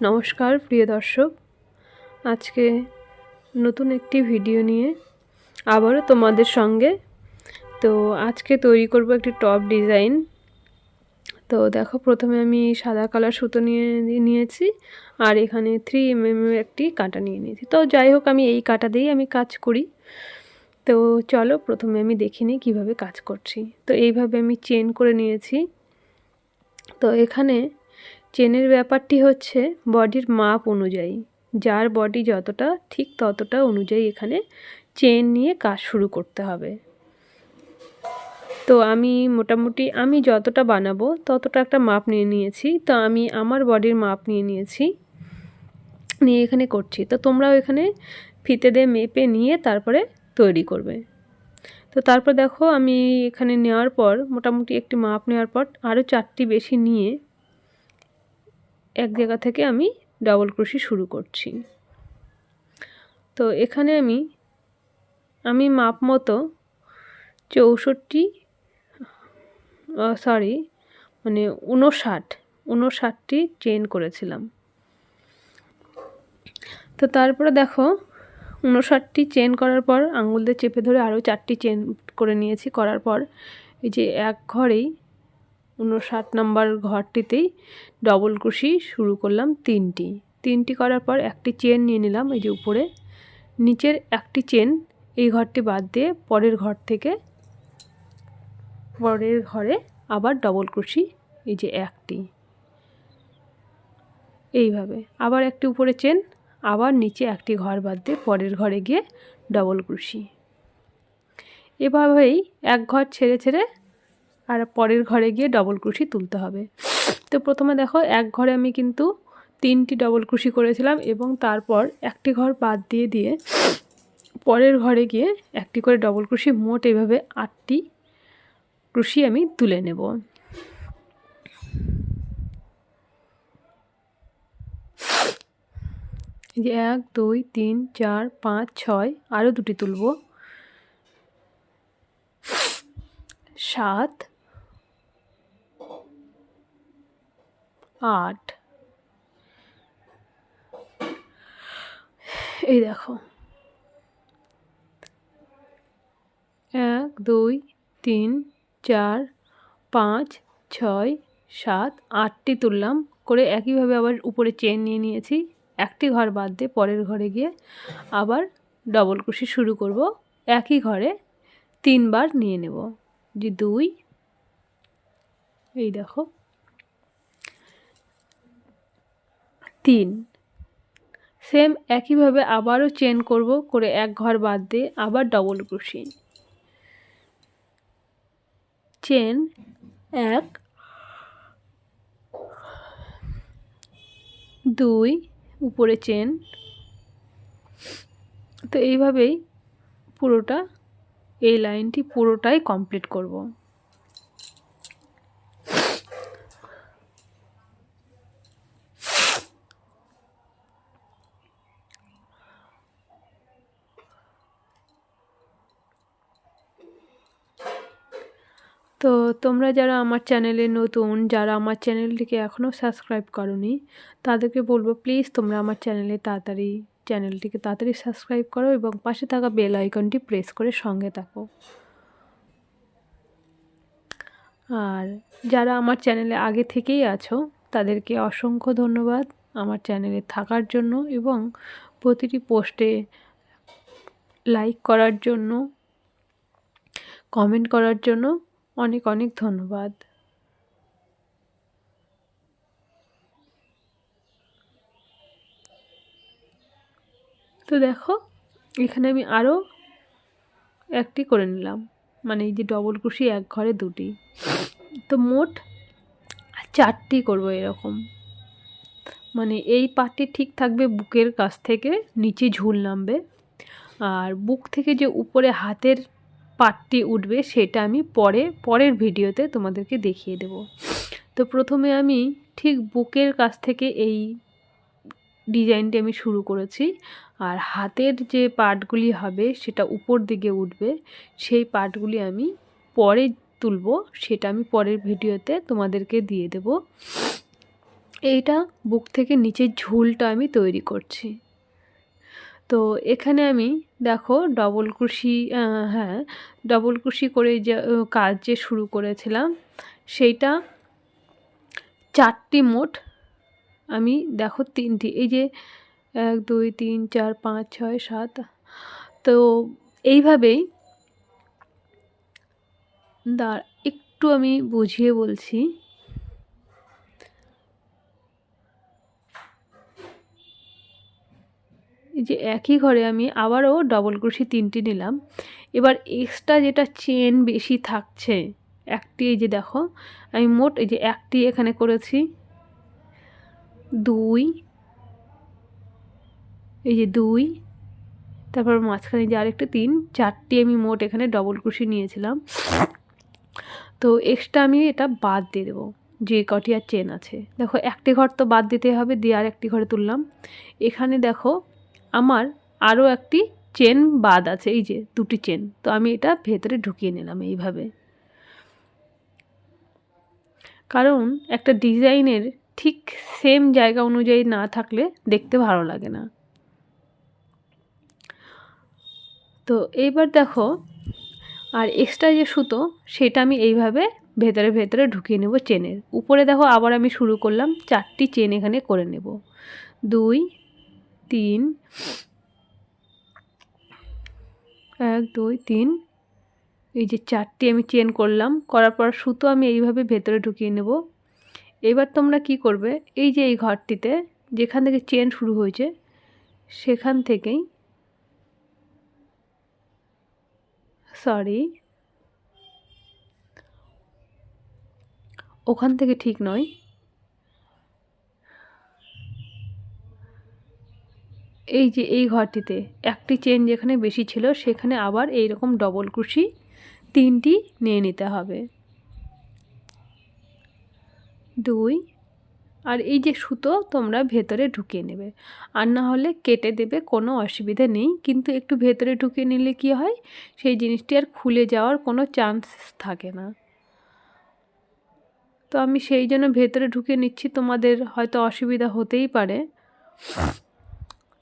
নমস্কার প্রিয় দর্শক, আজকে নতুন একটি ভিডিও নিয়ে আবারও তোমাদের সঙ্গে। তো আজকে তৈরি করব একটি টপ ডিজাইন। তো দেখো, প্রথমে আমি সাদা কালার সুতো নিয়েছি আর এখানে 3mm একটি কাঁটা নিয়ে নিয়েছি। তো যাই হোক, আমি এই কাঁটা দিয়েই আমি কাজ করি। তো চলো প্রথমে আমি দেখে নিই কীভাবে কাজ করছি। তো এইভাবে আমি চেন করে নিয়েছি। তো এখানে চেনের ব্যাপারটি হচ্ছে বডির মাপ অনুযায়ী, যার বডি যতটা ঠিক ততটা অনুযায়ী এখানে চেন নিয়ে কাজ শুরু করতে হবে। তো আমি মোটামুটি আমি যতটা বানাবো ততটা একটা মাপ নিয়ে নিয়েছি। তো আমি আমার বডির মাপ নিয়েছি, নিয়ে এখানে করছি। তো তোমরাও এখানে ফিতে দিয়ে মেপে নিয়ে তারপরে তৈরি করবে। তো তারপর দেখো, আমি এখানে নেওয়ার পর মোটামুটি একটি মাপ নেওয়ার পর আরও 4টি বেশি নিয়ে এক জায়গা থেকে আমি ডাবল ক্রোশি শুরু করছি। তো এখানে আমি মাপ মতো 59টি চেন করেছিলাম। তো তারপরে দেখো, 59টি চেন করার পর আঙুল দিয়ে চেপে ধরে আরও 4টি চেন করে নিয়েছি। করার পর এই যে এক ঘরেই 59 নম্বর ঘরটিতেই ডবল ক্রোশি শুরু করলাম 3টি করার পর একটি চেন নিয়ে নিলাম এই যে উপরে, নিচের একটি চেন এই ঘরটি বাদ দিয়ে পরের ঘরে আবার ডবল ক্রোশি এই যে একটি, এইভাবে আবার একটি উপরে চেন, আবার নিচে একটি ঘর বাদ দিয়ে পরের ঘরে গিয়ে ডবল ক্রোশি। এভাবেই এক ঘর ছেড়ে ছেড়ে আর পরের ঘরে গিয়ে ডবল ক্রোশি তুলতে হবে। তো প্রথমে দেখো, এক ঘরে আমি কিন্তু 3টি ডবল ক্রোশি করেছিলাম এবং তারপর একটি ঘর বাদ দিয়ে পরের ঘরে গিয়ে একটি করে ডবল ক্রোশি, মোট এইভাবে 8টি ক্রোশি আমি তুলে নেব। এই যে 1 2 3 4 5 6, আরও 2টি তুলব, 7 8। এই দেখো, 1 2 3 4 5 6 7 8টি তুললাম করে একইভাবে আবার উপরে চেন নিয়ে নিয়েছি। একটি ঘর বাদ দিয়ে পরের ঘরে গিয়ে আবার ডবল ক্রোশি শুরু করব। একই ঘরে 3বার নিয়ে নেব, যে 2, এই দেখো 3। সেম একইভাবে আবারও চেন করব, করে এক ঘর বাদ দিয়ে আবার ডবল ক্রোশি, চেন 1 2, উপরে চেন। তো এইভাবেই পুরোটা, এই লাইনটি পুরোটাই কমপ্লিট করব। তো তোমরা যারা আমার চ্যানেলে নতুন, যারা আমার চ্যানেলটিকে এখনও সাবস্ক্রাইব করোনি, তাদেরকে বলবো প্লিজ তোমরা আমার চ্যানেলটিকে তাড়াতাড়ি সাবস্ক্রাইব করো এবং পাশে থাকা বেল আইকনটি প্রেস করে সঙ্গে থাকো। আর যারা আমার চ্যানেলে আগে থেকেই আছো তাদেরকে অসংখ্য ধন্যবাদ আমার চ্যানেলে থাকার জন্য এবং প্রতিটি পোস্টে লাইক করার জন্য, কমেন্ট করার জন্য অনেক অনেক ধন্যবাদ। তো দেখো, এখানে আমি আরও একটি করে নিলাম, মানে এই যে ডবল ক্রোশি এক ঘরে 2টি, তো মোট 4টি করব এরকম। মানে এই পাটটি ঠিক থাকবে বুকের কাছ থেকে নিচে ঝুল নামবে, আর বুক থেকে যে উপরে হাতের পাটটি উঠবে সেটা আমি পরের ভিডিওতে তোমাদেরকে দেখিয়ে দেব। তো প্রথমে আমি ঠিক বুকের কাছ থেকে এই ডিজাইনটি আমি শুরু করেছি, আর হাতের যে পার্টগুলি হবে সেটা উপর দিকে উঠবে, সেই পার্টগুলি আমি পরে তুলব, সেটা আমি পরের ভিডিওতে তোমাদেরকে দিয়ে দেব। এইটা বুক থেকে নিচের ঝুলটা আমি তৈরি করছি। তো এখানে আমি দেখো ডবল কুশি, হ্যাঁ ডবল কুশি করে যে কাজ যে শুরু করেছিলাম সেইটা 4টি মোট, আমি দেখো 3টি, এই যে 1 2 3 4 5 6 7, তো এইভাবেই একটু আমি বুঝিয়ে বলছি। এই যে একই ঘরে আমি আবারও ডবল ক্রোশি 3টি নিলাম। এবার এক্সট্রা যেটা চেন বেশি থাকছে একটি, এই যে দেখো আমি মোট এই যে একটি এখানে করেছি, 2, এই যে 2, তারপর মাঝখানে যে আরেকটা 3, 4টি আমি মোট এখানে ডবল ক্রোশি নিয়েছিলাম। তো এক্সট্রা আমি এটা বাদ দিয়ে দেবো যে কটি আর চেন আছে। দেখো একটি ঘর তো বাদ দিতে হবে, দিয়ে আর একটি ঘরে তুললাম। এখানে দেখো আমার আরও একটি চেন বাদ আছে, এই যে 2টি চেন, তো আমি এটা ভেতরে ঢুকিয়ে নিলাম এইভাবে। কারণ একটা ডিজাইনের ঠিক সেম জায়গা অনুযায়ী না থাকলে দেখতে ভালো লাগে না। তো এইবার দেখো আর এক্সট্রা যে সুতো সেটা আমি এইভাবে ভেতরে ভেতরে ঢুকিয়ে নেব চেনের উপরে। দেখো আবার আমি শুরু করলাম, 4টি চেন এখানে করে নেব, 2 3, 1 2 3, এই যে 4টি আমি চেন করলাম, করার পর সুতো আমি এইভাবে ভেতরে ঢুকিয়ে নেব। এবার তোমরা কি করবে, এই যে এই ঘরটিতে যেখান থেকে চেন শুরু হয়েছে সেখান থেকেই, সরি ওখান থেকে ঠিক নয়, এই যে এই ঘরটিতে একটি চেন যেখানে বেশি ছিল সেখানে আবার এই রকম ডবল ক্রোশি 3টি নিয়ে নিতে হবে, 2, আর এই যে সুতো তোমরা ভেতরে ঢুকিয়ে নেবে, আর না হলে কেটে দেবে, কোনো অসুবিধা নেই। কিন্তু একটু ভেতরে ঢুকিয়ে নিলে কি হয়, সেই জিনিসটি আর খুলে যাওয়ার কোনো চান্স থাকে না। তো আমি সেই জন্য ভেতরে ঢুকিয়ে নিচ্ছি, তোমাদের হয়তো অসুবিধা হতেই পারে।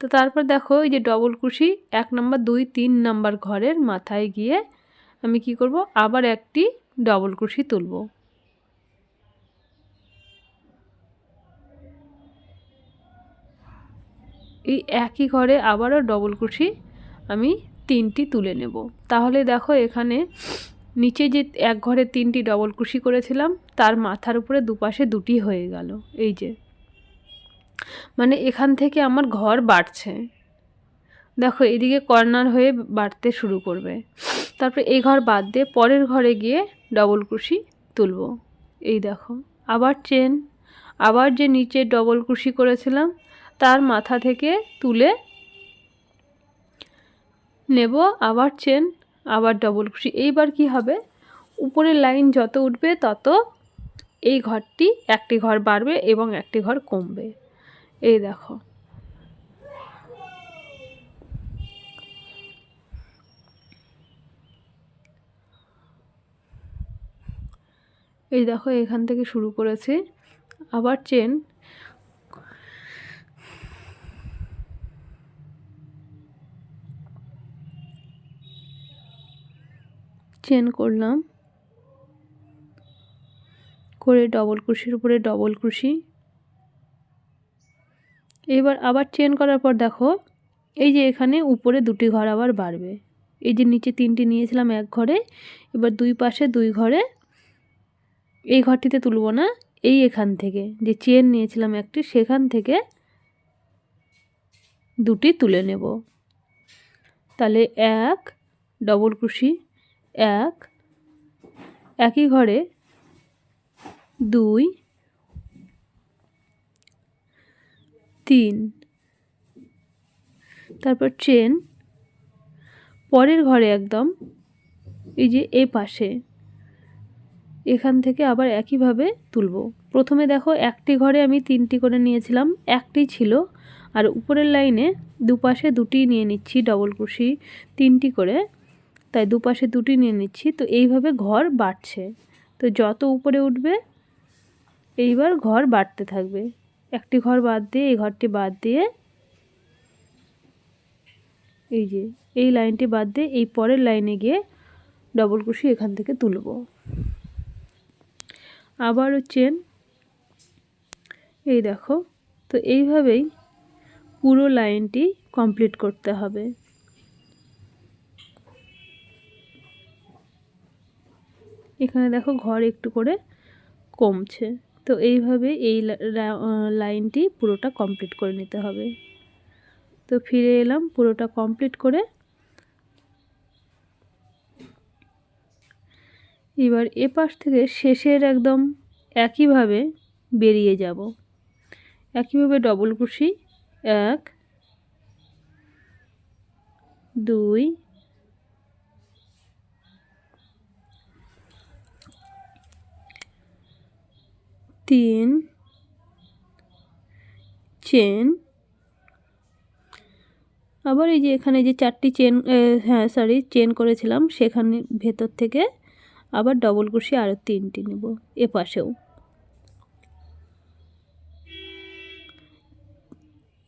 তো তারপর দেখো এই যে ডবল ক্রোশি 1 নম্বর 2 3 নম্বর ঘরের মাথায় গিয়ে আমি কি করব, আবার একটি ডবল ক্রোশি তুলব। এই একই ঘরে আবারও ডবল ক্রোশি আমি 3টি তুলে নেব। তাহলে দেখো এখানে নিচে যে এক ঘরে 3টি ডবল ক্রোশি করেছিলাম তার মাথার উপরে দুপাশে 2টি হয়ে গেল, এই যে মানে এখান থেকে আমার ঘর বাড়ছে। দেখো এদিকে কর্নার হয়ে বাড়তে শুরু করবে। তারপর এই ঘর বাদ দিয়ে পরের ঘরে গিয়ে ডবল ক্রোশি তুলব। এই দেখো আবার চেন, আবার যে নিচে ডবল ক্রোশি করেছিলাম তার মাথা থেকে তুলে নেব, আবার চেন, আবার ডবল ক্রোশি। এইবার কি হবে, উপরের লাইন যত উঠবে তত এই ঘরটি একটি ঘর বাড়বে এবং একটি ঘর কমবে। এই দেখো এই দেখো এখান থেকে শুরু করেছে, আবার চেন, চেন করলাম, করে ডবল ক্রোশির উপরে ডবল ক্রোশি। এবার আবার চেন করার পর দেখো এই যে এখানে উপরে 2টি ঘর আবার বাড়বে। এই যে নিচে 3টি নিয়েছিলাম এক ঘরে, এবার 2 পাশে 2 ঘরে, এই ঘরটিতে তুলব না, এই এখান থেকে যে চেন নিয়েছিলাম একটি সেখান থেকে 2টি তুলে নেব। তাহলে 1 ডবল ক্রোশি, 1 একই ঘরে, 2 3, তারপর চেন, পরের ঘরে একদম এই যে এই পাশে এখান থেকে আবার একইভাবে তুলব। প্রথমে দেখো একটি ঘরে আমি 3টি করে নিয়েছিলাম, একটি ছিল, আর উপরের লাইনে দুপাশে 2টি নিয়ে নিচ্ছি ডবল ক্রোশি 3টি করে, তাই দুপাশে 2টি নিয়ে নিচ্ছি। তো এইভাবে ঘর বাড়ছে, তো যত উপরে উঠবে এইবার ঘর বাড়তে থাকবে। একটি ঘর বাদ দিয়ে এই ঘরটি বাদ দিয়ে এই যে এই লাইনটি বাদ দিয়ে এই পরের লাইনে গিয়ে ডবল কুশি এখান থেকে তুলব। আবারও চেন, এই দেখো। তো এইভাবেই পুরো লাইনটি কমপ্লিট করতে হবে। এখানে দেখো ঘর একটু করে কমছে, তো এইভাবে এই লাইনটি পুরোটা কমপ্লিট করে নিতে হবে। তো ফিরে এলাম পুরোটা কমপ্লিট করে। এবার এপাশ থেকে শেষের একদম একইভাবে বেরিয়ে যাব। একইভাবে ডবল কুশি 1 2 3 চেন। আবার এই যে এখানে যে 4টি চেন চেন করেছিলাম সেখানে ভেতর থেকে আবার ডবল কুশি আরও 3টি নেব এপাশেও।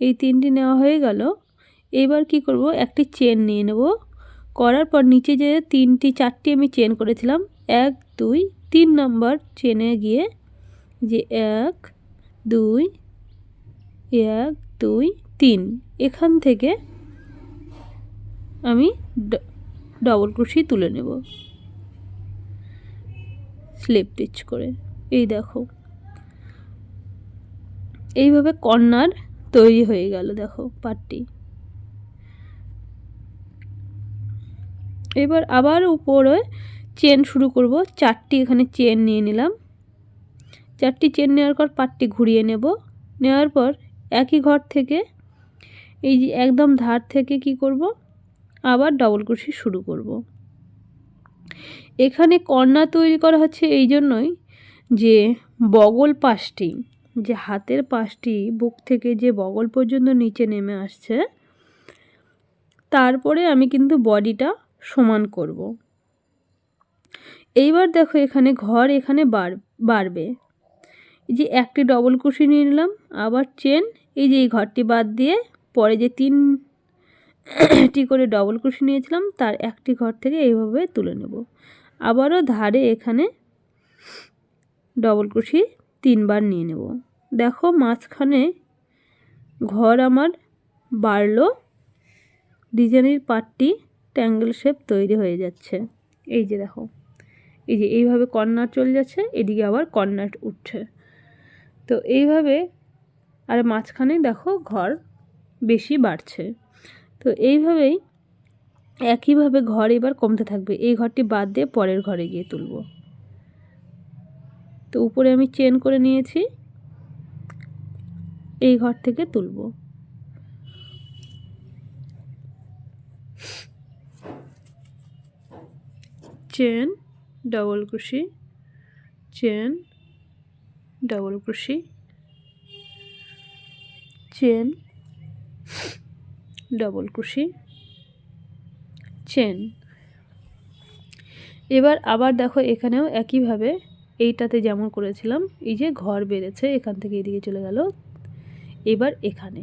এই 3টি নেওয়া হয়ে গেল। এবার কি করব, একটি চেন নিয়ে নেব। করার পর নিচে যে 4টি আমি চেন করেছিলাম 1 2 3 নম্বর চেনে গিয়ে যে 1 2 1 2 3 এখান থেকে আমি ডবল কুশি তুলে নেব স্লিপ স্টিচ করে। এই দেখো এইভাবে কর্নার তৈরি হয়ে গেল। দেখো পাটটি। এবার আবার উপরে চেন শুরু করব। 4টি এখানে চেন নিয়ে নিলাম। 4টি চেন নেওয়ার পর পাটটি ঘুরিয়ে নেব। নেওয়ার পর একই ঘর থেকে এই যে একদম ধার থেকে কি করব, আবার ডবল কুশি শুরু করব। এখানে কর্নার তৈরি করা হচ্ছে এই জন্যই যে বগল পাশটি, যে হাতের পাশটি বুক থেকে যে বগল পর্যন্ত নিচে নেমে আসছে, তারপরে আমি কিন্তু বডিটা সমান করব। এইবার দেখো এখানে ঘর এখানে বাড়বে। এই যে একটি ডবল কুশি নিয়ে নিলাম, আবার চেন, এই যে এই ঘরটি বাদ দিয়ে পরে যে 3টি করে ডবল কুশি নিয়েছিলাম তার একটি ঘর থেকে এইভাবে তুলে নেব। আবারও ধারে এখানে ডবল কুশি 3বার নিয়ে নেব। দেখো মাঝখানে ঘর আমার বাড়লো, ডিজাইনের পাটটি ট্যাঙ্গেল শেপ তৈরি হয়ে যাচ্ছে। এই যে দেখো, এই যে এইভাবে কর্নার চলে যাচ্ছে, এদিকে আবার কর্নার উঠছে। তো এইভাবে আর মাঝখানে দেখো ঘর বেশি বাড়ছে। তো এইভাবেই একইভাবে ঘর এবার কমতে থাকবে। এই ঘরটি বাদ দিয়ে পরের ঘরে গিয়ে তুলব। তো উপরে আমি চেন করে নিয়েছি, এই ঘর থেকে তুলব। চেন ডবল কুশি, চেন ডবল কুশি, চেন ডবল কুশি, চেন। এবার আবার দেখো এখানেও একইভাবে এইটাতে যেমন করেছিলাম, এই যে ঘর বেড়েছে এখান থেকে এদিকে চলে গেল। এবার এখানে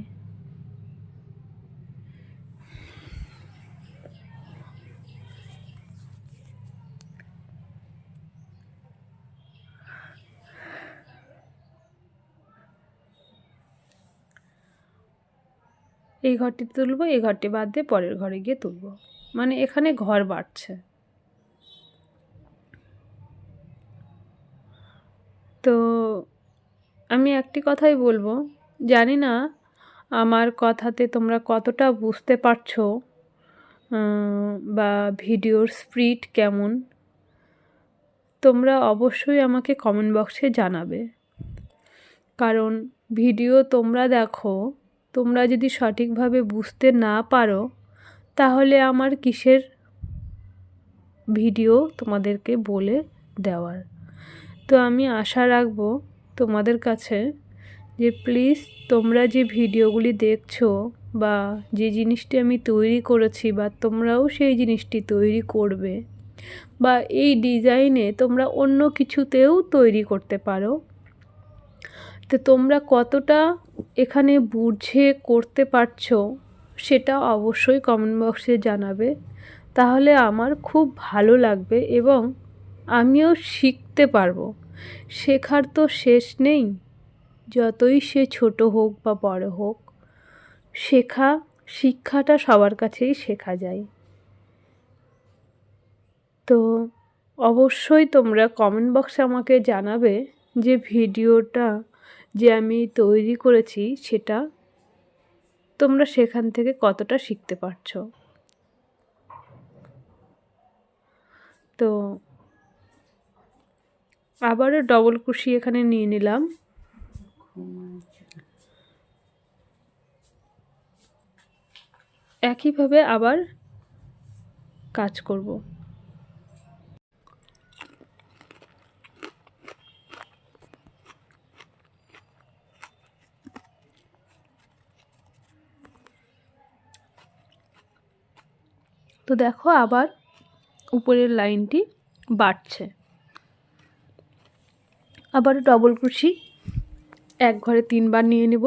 এই ঘরটি তুলব, এই ঘরটি বাদ দিয়ে পরের ঘরে গিয়ে তুলব, মানে এখানে ঘর বাড়ছে। তো আমি একটি কথাই বলবো, জানি না আমার কথাতে তোমরা কতটা বুঝতে পারছো বা ভিডিওর স্পিড কেমন, তোমরা অবশ্যই আমাকে কমেন্ট বক্সে জানাবে। কারণ ভিডিও তোমরা দেখো, তোমরা যদি সঠিকভাবে বুঝতে না পারো তাহলে আমার কিসের ভিডিও তোমাদেরকে বলে দেওয়ার। তো আমি আশা রাখবো তোমাদের কাছে যে প্লিজ তোমরা যে ভিডিওগুলি দেখছো বা যে জিনিসটি আমি তৈরি করেছি বা তোমরাও সেই জিনিসটি তৈরি করবে, বা এই ডিজাইনে তোমরা অন্য কিছুতেও তৈরি করতে পারো, তো তোমরা কতটা এখানে বুঝে করতে পারছো সেটা অবশ্যই কমেন্ট বক্সে জানাবে, তাহলে আমার খুব ভালো লাগবে এবং আমিও শিখতে পারবো। শেখার তো শেষ নেই, যতই সে ছোট হোক বা বড় হোক, শিক্ষাটা সবার কাছেই শেখা যায়। তো অবশ্যই তোমরা কমেন্ট বক্সে আমাকে জানাবে যে ভিডিওটা যে আমি তৈরি করেছি সেটা তোমরা সেখান থেকে কতটা শিখতে পারছো। তো আবারও ডবল কুশি এখানে নিয়ে নিলাম। একইভাবে আবার কাজ করব। তো দেখো আবার উপরের লাইনটি বাড়ছে। আবার ডবল কুশি এক ঘরে 3 বার নিয়ে নেব,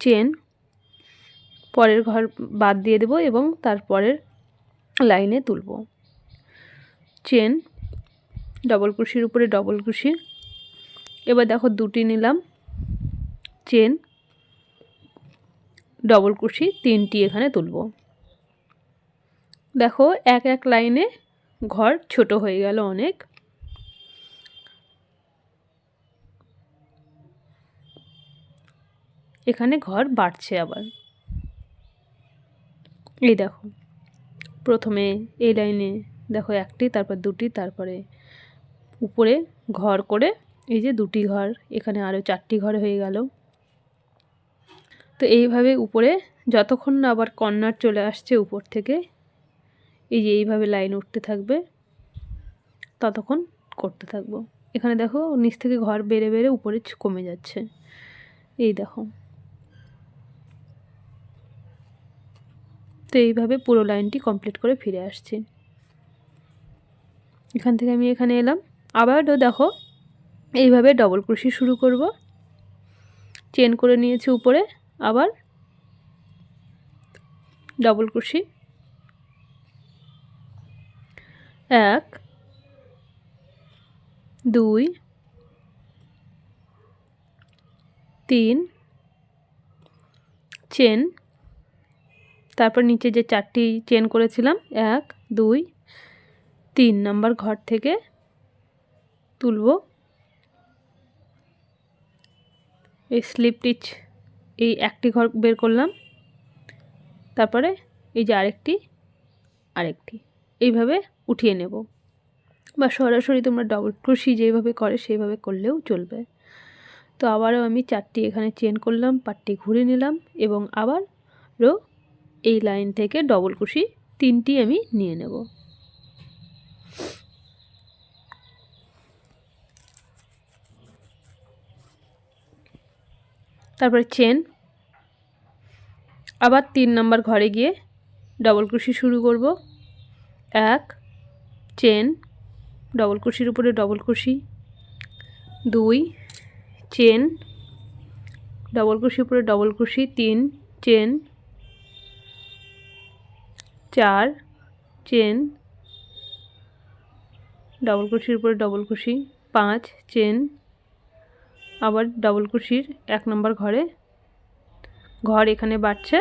চেন পরের ঘর বাদ দিয়ে দেব এবং তারপরের লাইনে তুলব। চেন, ডবল কুশির উপরে ডবল কুশি। এবার দেখো 2টি নিলাম, চেন, ডবল কুশি, 3টি এখানে তুলব। দেখো এক এক লাইনে ঘর ছোট হয়ে গেল অনেক। এখানে ঘর বাড়ছে আবার। এই দেখো প্রথমে এই লাইনে দেখো 1টি, তারপর 2টি, তারপরে উপরে ঘর করে এই যে 2টি ঘর, এখানে আরও 4টি ঘর হয়ে গেল। তো এইভাবে উপরে যতক্ষণ না আবার কর্নার চলে আসছে উপর থেকে, এই যে এইভাবে লাইন উঠতে থাকবে, ততক্ষণ করতে থাকবো। এখানে দেখো নিচ থেকে ঘর বেড়ে বেড়ে উপরে কমে যাচ্ছে, এই দেখো। তো এইভাবে পুরো লাইনটি কমপ্লিট করে ফিরে আসছি। এখান থেকে আমি এখানে এলাম, আবারও দেখো এইভাবে ডবল ক্রোশি শুরু করব। চেন করে নিয়েছি উপরে, আবার ডবল ক্রোশি, 1 2 3 চেন, তারপর নিচে যে 4টি চেন করেছিলাম 1 2 3 নাম্বার ঘর থেকে তুলব। এই স্লিপ স্টিচ এই একটি ঘর বের করলাম, তারপরে এই যে আরেকটি এইভাবে উঠিয়ে নেব, বা সরাসরি তোমরা ডবল ক্রোশি যেভাবে করে সেইভাবে করলেও চলবে। তো আবারও আমি 4টি এখানে চেন করলাম, পাটটি ঘুরে নিলাম এবং আবারও এই লাইন থেকে ডবল ক্রোশি 3টি আমি নিয়ে নেব। তারপরে চেন, আবার 3 নাম্বার ঘরে গিয়ে ডবল ক্রোশি শুরু করব। 1 চেন, ডবল ক্রোশির উপরে ডবল ক্রোশি, 2 চেন, ডবল ক্রোশির উপরে double crochet, 3 chain, 4 chain, double ক্রোশির উপরে ডবল ক্রোশি, 5 চেন, আবার ডবল ক্রোশির 1 নম্বর ঘর এখানে বাড়ছে,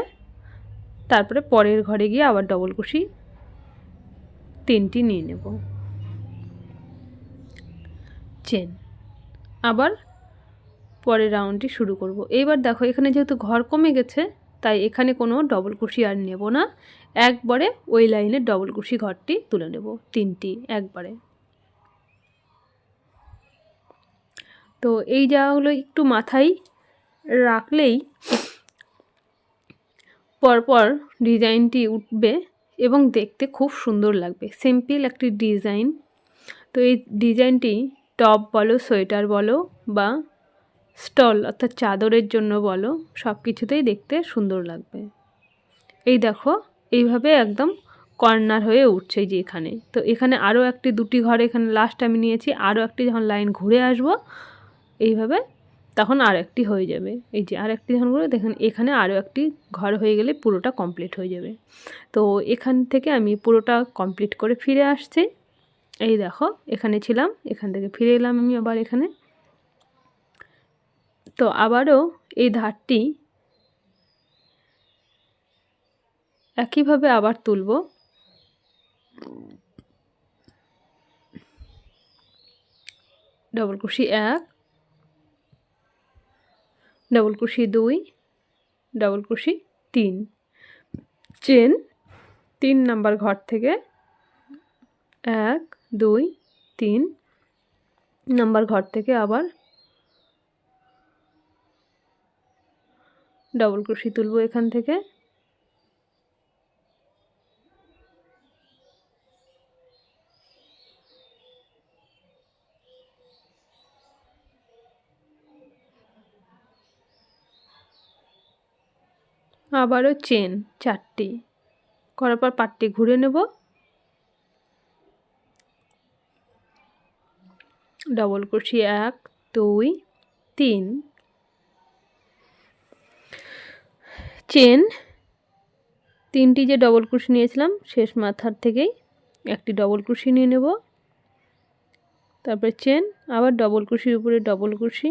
তারপরে পরের ঘরে গিয়ে আবার ডবল ক্রোশি 3টি নিয়ে নেব। চেন, আবার পরের রাউন্ডটি শুরু করব। এইবার দেখো এখানে যেহেতু ঘর কমে গেছে, তাই এখানে কোনো ডবল ক্রোশি আর নেব না, একবারে ওই লাইনে ডবল ক্রোশি ঘরটি তুলে নেব, 3টি একবারে। তো এই জায়গাগুলো একটু মাথায় রাখলেই পরপর ডিজাইনটি উঠবে এবং দেখতে খুব সুন্দর লাগবে। সিম্পল একটি ডিজাইন। তো এই ডিজাইনটি টপ বলো, সোয়েটার বলো বা স্টল অর্থাৎ চাদরের জন্য বলো, সব কিছুতেই দেখতে সুন্দর লাগবে। এই দেখো এইভাবে একদম কর্নার হয়ে উঠছে যে এখানে। তো এখানে আরও একটি দুটি ঘর এখানে লাস্ট আমি নিয়েছি, আরও একটি যখন লাইন ঘুরে আসবো এইভাবে তখন আর একটি হয়ে যাবে। এই যে আর একটি যখন ঘুরে দেখেন এখানে আরও একটি ঘর হয়ে গেলে পুরোটা কমপ্লিট হয়ে যাবে। তো এখান থেকে আমি পুরোটা কমপ্লিট করে ফিরে আসছি। এই দেখো এখানে ছিলাম, এখান থেকে ফিরে এলাম আমি আবার এখানে। তো আবারও এই ধারটি একইভাবে আবার তুলব। ডবল কুশি 1, ডবল কুশি 2, ডবল কুশি 3, চেন 3 নাম্বার ঘর থেকে 1 2 3 নাম্বার ঘর থেকে আবার ডবল ক্রোশি তুলব এখান থেকে। আবারও চেন 4টি করার পর পাটটি ঘুরে নেব, ডবল ক্রোশি 1 2 3, চেন 3টি যে ডবল ক্রোশি নিয়েছিলাম শেষ মাথার থেকেই একটি ডবল ক্রোশি নিয়ে নেব, তারপর চেন আবার ডবল ক্রোশির উপরে double crochet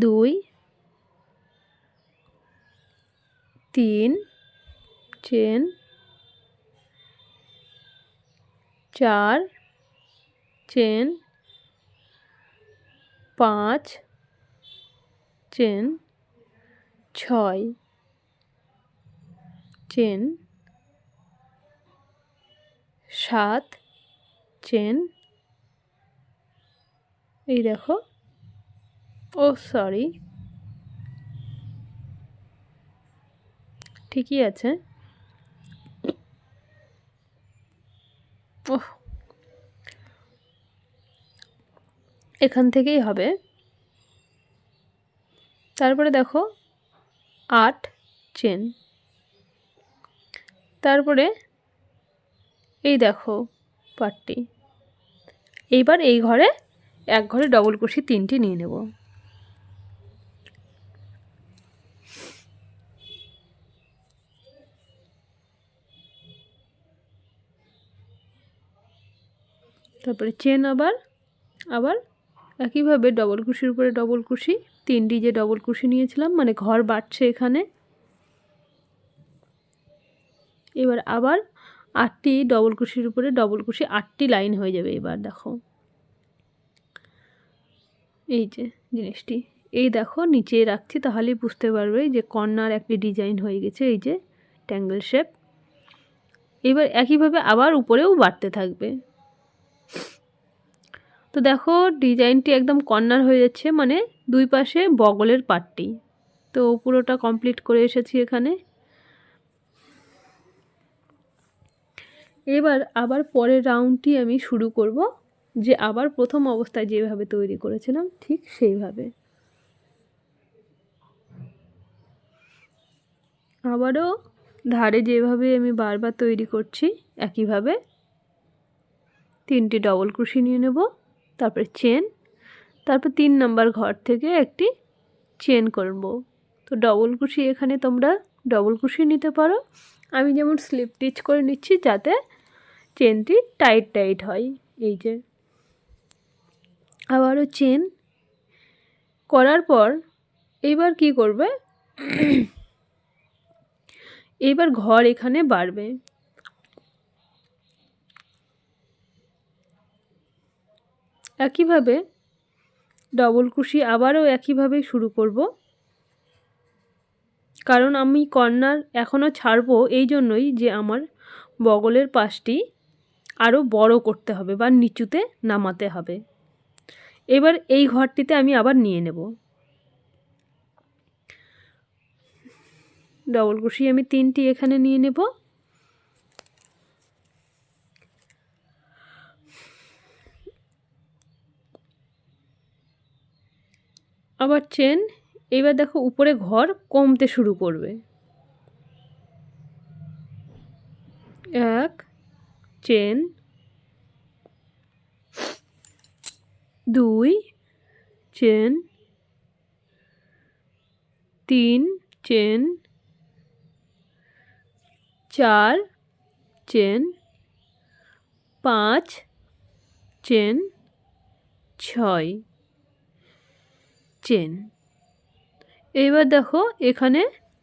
2 3, chain 4, chain 5, chain 6, chain 7, chain এই দেখো, ও সরি ঠিকই আছে, ওহ এখান থেকেই হবে। তারপরে দেখো 8 চেন, তারপরে এই দেখো পাটটি। এইবার এই ঘরে এক ঘরে ডবল ক্রোশি 3টি নিয়ে নেব, তারপরে চেন আবার একইভাবে ডবল ক্রোশির উপরে ডবল ক্রোশি 3টি যে ডবল ক্রোশি নিয়েছিলাম মানে ঘর বাড়ছে এখানে। এবার আবার 8টি ডবল ক্রোশির উপরে ডবল ক্রোশি 8টি লাইন হয়ে যাবে। এবার দেখো এই যে জিনিসটি এই দেখো নিচে রাখছি তাহলেই বুঝতে পারবে যে কর্নার একটি ডিজাইন হয়ে গেছে, এই যে ট্যাঙ্গেল শেপ। এবার একইভাবে আবার উপরেও বাড়তে থাকবে। তো দেখো ডিজাইনটি একদম কর্নার হয়ে যাচ্ছে মানে দুই পাশে বগলের পাটটি। তো পুরোটা কমপ্লিট করে এসেছি এখানে। এবার আবার পরের রাউন্ডটি আমি শুরু করব, যে আবার প্রথম অবস্থায় যেভাবে তৈরি করেছিলাম ঠিক সেইভাবে। আবারও ধারে যেভাবে আমি বারবার তৈরি করছি একইভাবে 3টি ডবল ক্রোশি নিয়ে নেব, তারপরে চেন, তারপর 3 নাম্বার ঘর থেকে একটি চেন করব। তো ডবল ক্রোশি এখানে তোমরা ডবল ক্রোশি নিতে পারো, আমি যেমন স্লিপ স্টিচ করে নিচ্ছি যাতে চেনটি টাইট হয়। এই যে আবারও চেন করার পর এইবার কি করবে, এইবার ঘর এখানে বাড়বে। একইভাবে ডবল ক্রোশি আবারও একইভাবে শুরু করব, কারণ আমি কর্নার এখনও ছাড়বো এই জন্যই যে আমার বগলের পাশটি আরও বড় করতে হবে বা নিচুতে নামাতে হবে। এবার এই ঘরটিতে আমি আবার নিয়ে নেব ডবল ক্রোশি, আমি 3টি এখানে নিয়ে নেব, আবার চেন। এবার দেখো উপরে ঘর কমতে শুরু করবে, এক চেন, দুই চেন, তিন চেন, চার চেন, পাঁচ চেন, ছয় চেন। এবার দেখো এখানে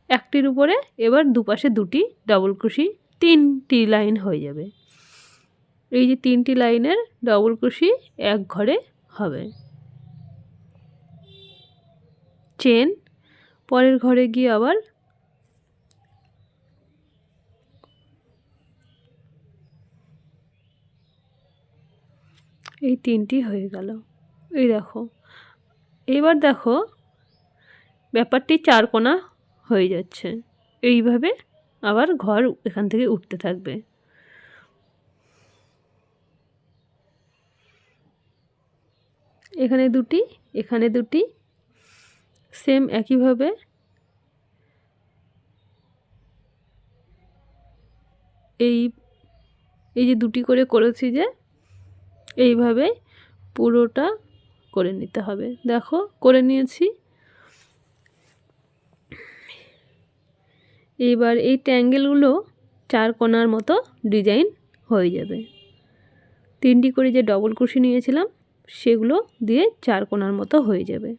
একটির উপরে এবার দুপাশে দুটি ডবল ক্রোশি, তিনটি লাইন হয়ে যাবে। এই যে তিনটি লাইনের ডবল ক্রোশি এক ঘরে হবে। চেন, পরের ঘরে গিয়ে আবার এই তিনটি হয়ে গেল। এই দেখো এবার দেখো ব্যাপারটি চার কোণা হয়ে যাচ্ছে। এইভাবে আবার ঘর এখান থেকে উঠতে থাকবে। এখানে দুটি, এখানে দুটি, সেম একইভাবে এই এই যে দুটি করে করেছি যে এইভাবে পুরোটা করে নিতে হবে। দেখো করে নিয়েছি। এবার এই ট্যাঙ্গেলগুলো চার কোণার মতো ডিজাইন হয়ে যাবে। তিনটি করে যে ডবল ক্রোশি নিয়েছিলাম সেগুলো দিয়ে চার কোণার মতো হয়ে যাবে।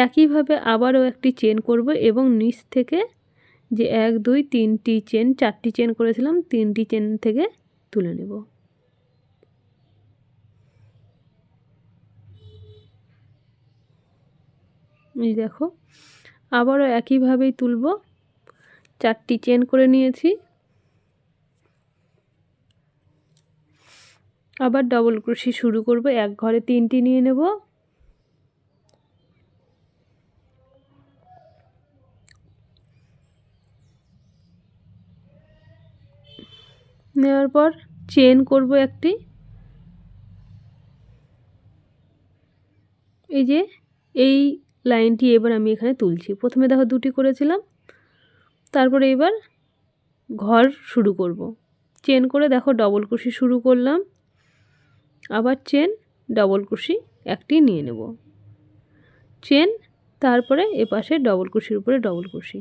একইভাবে আবারও একটি চেন করব এবং নিচ থেকে যে এক দুই তিনটি চেন, চারটি চেন করেছিলাম তিনটি চেন থেকে তুলে নেব। এই দেখো আবারও একইভাবেই তুলব। চারটি চেন করে নিয়েছি। আবার ডবল ক্রোশি শুরু করব। এক ঘরে তিনটি নিয়ে নেব। নেওয়ার পর চেন করব একটি। এই যে এই লাইনটি এবার আমি এখানে তুলছি। প্রথমে দেখো দুটি করেছিলাম, তারপরে এবার ঘর শুরু করব। চেন করে দেখো ডবল ক্রোশি শুরু করলাম, আবার চেন, ডবল ক্রোশি একটি নিয়ে নেব, চেন, তারপরে এপাশে ডবল ক্রোশির উপরে ডবল ক্রোশি।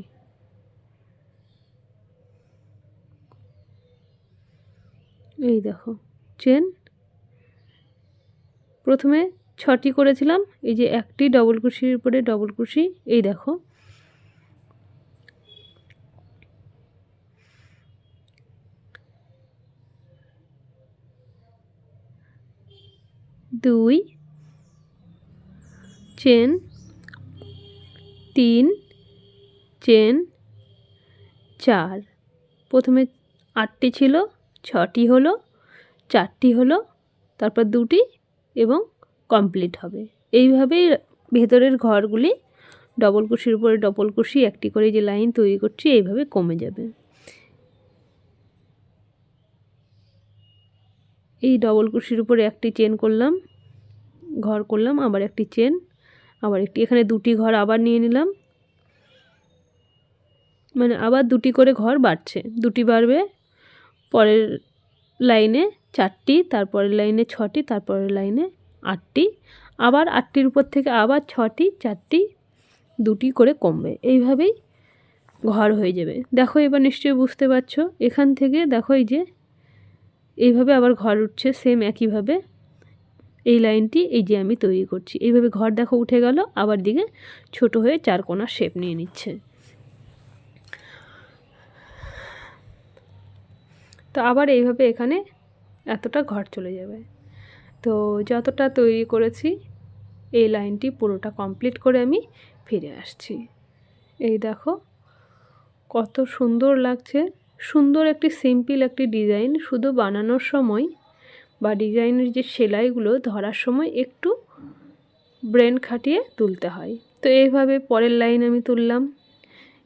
এই দেখো চেন, প্রথমে ছটি করেছিলাম, এই যে একটি ডবল ক্রোশির উপরে ডবল ক্রোশি। এই দেখো দুই চেন, তিন চেন, চার। প্রথমে আটটি ছিল, ছটি হলো, চারটি হলো, তারপর দুটি এবং কমপ্লিট হবে। এইভাবেই ভেতরের ঘরগুলি ডবল ক্রোশির উপরে ডবল ক্রোশি একটি করে যে লাইন তৈরি করছি এইভাবে কমে যাবে। এই ডবল ক্রোশির উপরে একটি চেন করলাম, ঘর করলাম, আবার একটি চেন, আবার একটি, এখানে দুটি ঘর আবার নিয়ে নিলাম, মানে আবার দুটি করে ঘর বাড়ছে, দুটি বাড়বে। পরের লাইনে চারটি, তারপরের লাইনে ছটি, তারপরের লাইনে আটটি, আবার আটটির উপর থেকে আবার ছটি, চারটি, দুটি করে কমবে। এইভাবেই ঘর হয়ে যাবে। দেখো এবার নিশ্চয়ই বুঝতে পারছো। এখান থেকে দেখো এই যে এইভাবে আবার ঘর উঠছে, সেম একইভাবে এই লাইনটি এই যে আমি তৈরি করছি। এইভাবে ঘর দেখো উঠে গেল, আবার দিকে ছোট হয়ে চার কোণার শেপ নিয়ে নিচ্ছে। তো আবার এইভাবে এখানে এতটা ঘর চলে যাবে। তো যতটা তৈরি করেছি এই লাইনটি পুরোটা কমপ্লিট করে আমি ফিরে আসছি। এই দেখো কত সুন্দর লাগছে। সুন্দর একটি সিম্পল একটি ডিজাইন, শুধু বানানোর সময় বা ডিজাইনের যে সেলাইগুলো ধরার সময় একটু ব্রেন খাটিয়ে তুলতে হয়। তো এইভাবে পরের লাইন আমি তুললাম,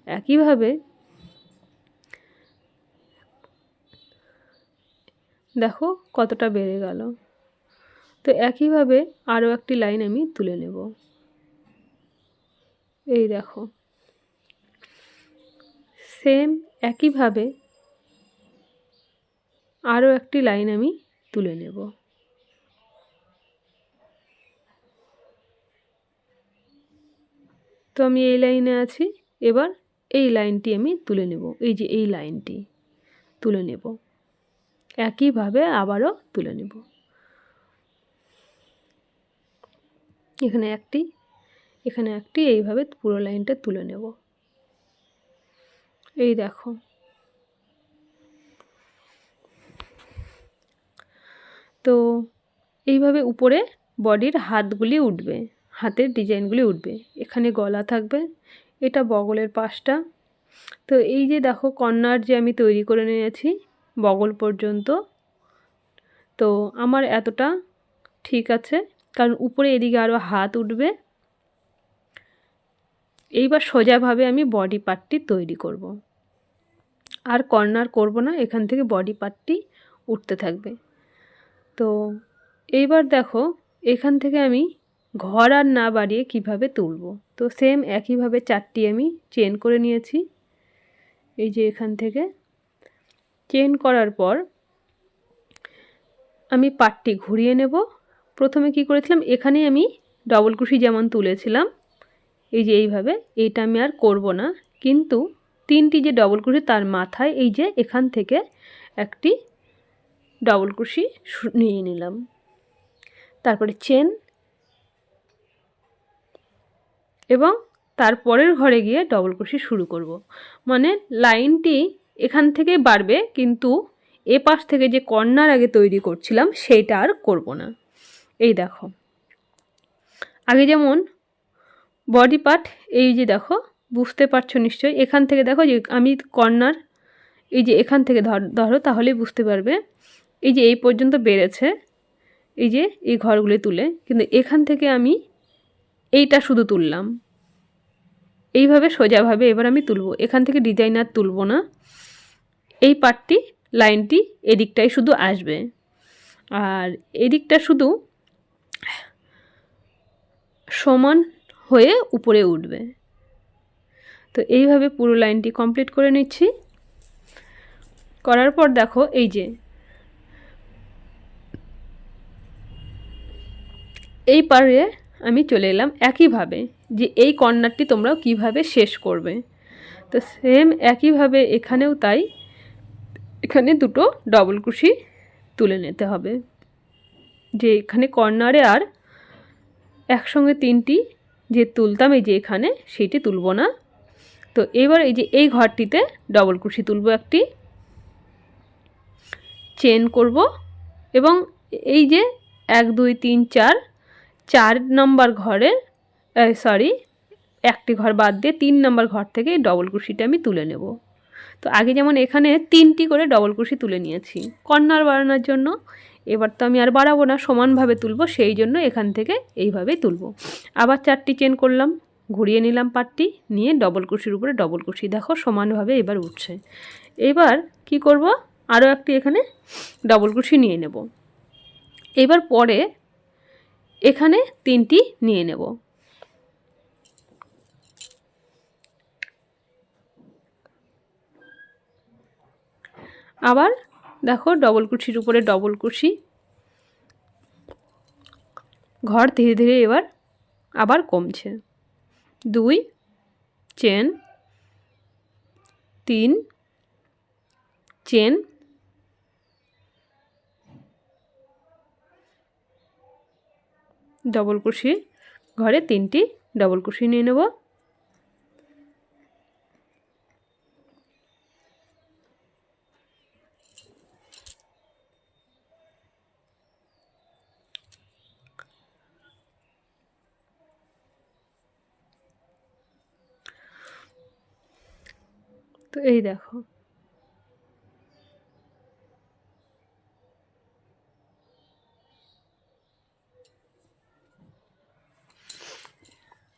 একইভাবে দেখো কতটা বেড়ে গেল। তো একইভাবে আরও একটি লাইন আমি তুলে নেব। এই দেখো সেম একইভাবে আরও একটি লাইন আমি তুলে নেব। তো আমি এই লাইনে আছি, এবার এই লাইনটি আমি তুলে নেব, এই যে এই লাইনটি তুলে নেব, একইভাবে আবারও তুলে নেব। এখানে একটি, এখানে একটি, এইভাবে পুরো লাইনটা তুলে নেব। এই দেখো, তো এইভাবে উপরে বডির হাতগুলি উঠবে, হাতের ডিজাইনগুলি উঠবে। এখানে গলা থাকবে, এটা বগলের পাশটা। তো এই যে দেখো কর্নার যে আমি তৈরি করে নিয়েছি বগল পর্যন্ত, তো আমার এতটা ঠিক আছে, কারণ উপরে এদিকে আরও হাত উঠবে। এইবার সোজাভাবে আমি বডি পার্টটি তৈরি করব, আর কর্নার করব না, এখান থেকে বডি পার্টটি উঠতে থাকবে। তো এইবার দেখো এখান থেকে আমি ঘর আর না বাড়িয়ে কিভাবে তুলব। তো সেম একইভাবে 4টি আমি চেন করে নিয়েছি। এই যে এখান থেকে চেন করার পর আমি পাটটি ঘুরিয়ে নেব। প্রথমে কি করেছিলাম, এখানে আমি ডবল কুশি যেমন তুলেছিলাম, এই যে এইভাবে, এইটা আমি আর করব না, কিন্তু 3টি যে ডবল কুশি তার মাথায় এই যে এখান থেকে একটি ডবল কুশি নিয়ে নিলাম, তারপরে চেন, এবং তারপরের ঘরে গিয়ে ডবল কুশি শুরু করব। মানে লাইনটি এখান থেকে বাড়বে, কিন্তু এ পাশ থেকে যে কর্নার আগে তৈরি করছিলাম সেইটা আর করব না। এই দেখো, আগে যেমন বডি পার্ট, এই যে দেখো, বুঝতে পারছো নিশ্চয়ই, এখান থেকে দেখো যে আমি কর্নার, এই যে এখান থেকে ধরো তাহলেই বুঝতে পারবে, এই যে এই পর্যন্ত বেড়েছে, এই যে এই ঘরগুলি তুলে, কিন্তু এখান থেকে আমি এইটা শুধু তুললাম, এইভাবে সোজাভাবে এবার আমি তুলব। এখান থেকে ডিজাইনার তুলব না, এই পার্টটি লাইনটি এদিকটাই শুধু আসবে, আর এদিকটা শুধু সমান হয়ে উপরে উঠবে। তো এইভাবে পুরো লাইনটি কমপ্লিট করে নিচ্ছি। করার পর দেখো এই যে এই পারে আমি চলে এলাম একইভাবে, যে এই কর্নারটি তোমরাও কিভাবে শেষ করবে। তো সেম একইভাবে এখানেও তাই, এখানে দুটো ডবল কুশি তুলে নিতে হবে, যে এখানে কর্নারে আর একসঙ্গে 3টি যে তুলতাম, এই যে এখানে সেইটি তুলব না। তো এবার এই যে এই ঘরটিতে ডবল কুশি তুলব, একটি চেন করব, এবং এই যে 1 2 3 4 নম্বর ঘরের, সরি, একটি ঘর বাদ দিয়ে 3 নম্বর ঘর থেকে ডবল কুশিটা আমি তুলে নেব। তো আগে যেমন এখানে 3টি করে ডবল কুশি তুলে নিয়েছি কর্নার বাড়ানোর জন্য, এবার তো আমি আর বাড়াবো না, সমানভাবে তুলব, সেই জন্য এখান থেকে এইভাবেই তুলব। আবার 4টি চেন করলাম, ঘুরিয়ে নিলাম পাটটি, নিয়ে ডবল কুশির উপরে ডবল কুশি, দেখো সমানভাবে এবার উঠছে। এবার কি করব, আরও একটি এখানে ডবল কুশি নিয়ে নেব। এবার পরে এখানে 3টি নিয়ে নেব। আবার দেখো ডবল কুশির উপরে ডবল কুশি, ঘর ধীরে ধীরে এবার আবার কমছে। 2 চেন, 3 চেন, ডবল কুশি, ঘরে 3টি ডবল কুশি নিয়ে নেব। তো এই দেখো,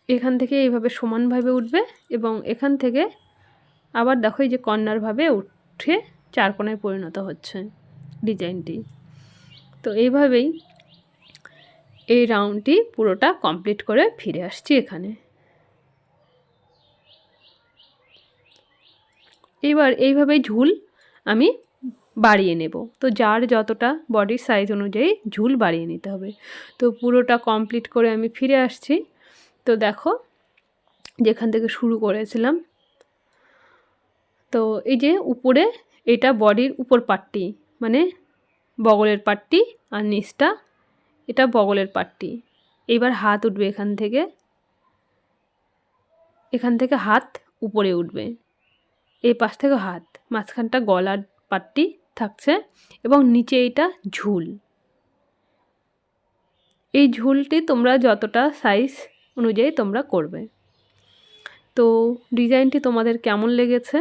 এখান থেকে এইভাবে সমানভাবে উঠবে, এবং এখান থেকে আবার দেখো এই যে কর্নারভাবে উঠে 4 কোণায় পরিণত হচ্ছে ডিজাইনটি। তো এইভাবেই এই রাউন্ডটি পুরোটা কমপ্লিট করে ফিরে আসছি এখানে। এবার এইভাবেই ঝুল আমি বাড়িয়ে নেব। তো যার যতটা বডির সাইজ অনুযায়ী ঝুল বাড়িয়ে নিতে হবে। তো পুরোটা কমপ্লিট করে আমি ফিরে আসছি। তো দেখো যেখান থেকে শুরু করেছিলাম, তো এই যে উপরে এটা বডির উপর পাটটি, মানে বগলের পাটটি, আর নিচটা এটা বগলের পাটটি। এবার হাত উঠবে এখান থেকে হাত উপরে উঠবে, এই পাশ থেকে হাত, মাঝখানটা গলার পাটটি থাকছে এবং নিচে এটা ঝুল। এই ঝুলটি তোমরা যতটা সাইজ অনুযায়ী তোমরা করবে। তো ডিজাইনটি তোমাদের কেমন লেগেছে?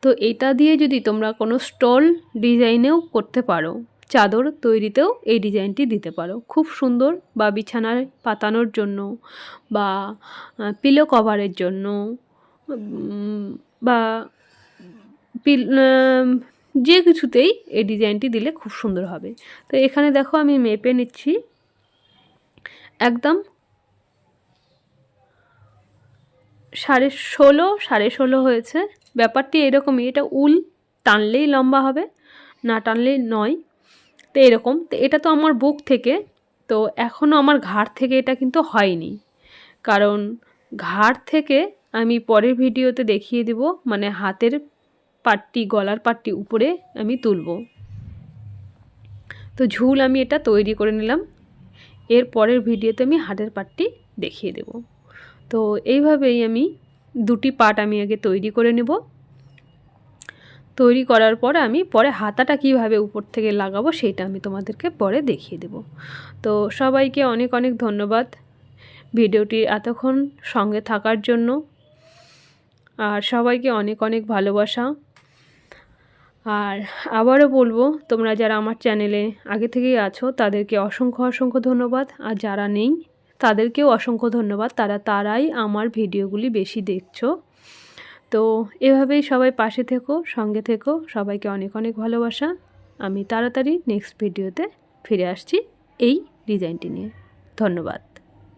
তো এটা দিয়ে যদি তোমরা কোনো স্টল ডিজাইনেও করতে পারো, চাদর তৈরিতেও এই ডিজাইনটি দিতে পারো, খুব সুন্দর, বা বিছানায় পাতানোর জন্য, বা পিলো কভারের জন্য, বা যে কিছুতেই এই ডিজাইনটি দিলে খুব সুন্দর হবে। তো এখানে দেখো আমি মেপে নিচ্ছি, একদম 16.5 হয়েছে। ব্যাপারটি এরকমই, এটা উল টানলেই লম্বা হবে, না টানলেই নয়। তো এরকম, তো এটা তো আমার বুক থেকে, তো এখনও আমার ঘাড় থেকে এটা কিন্তু হয়নি, কারণ ঘাড় থেকে আমি পরের ভিডিওতে দেখিয়ে দেব, মানে হাতের পাটটি, গলার পাটটি উপরে আমি তুলব। তো ঝুল আমি এটা তৈরি করে নিলাম, এর পরের ভিডিওতে আমি হাতের পাটটি দেখিয়ে দেব। তো এইভাবেই আমি দুটি পাট আমি আগে তৈরি করে নেব। তৈরি করার পর আমি পরে হাতাটা কিভাবে উপর থেকে লাগাবো সেটা আমি তোমাদেরকে পরে দেখিয়ে দেব। তো সবাইকে অনেক অনেক ধন্যবাদ ভিডিওটি এতক্ষণ সঙ্গে থাকার জন্য, আর সবাইকে অনেক অনেক ভালোবাসা। আর আবারও বলবো, তোমরা যারা আমার চ্যানেলে আগে থেকেই আছো তাদেরকে অসংখ্য অসংখ্য ধন্যবাদ, আর যারা নেই তাদেরকেও অসংখ্য ধন্যবাদ, তারাই আমার ভিডিওগুলি বেশি দেখছো। তো এভাবেই সবাই পাশে থেকো, সঙ্গে থেকো, সবাইকে অনেক অনেক ভালোবাসা। আমি তাড়াতাড়ি নেক্সট ভিডিওতে ফিরে আসছি এই ডিজাইনটি নিয়ে। ধন্যবাদ।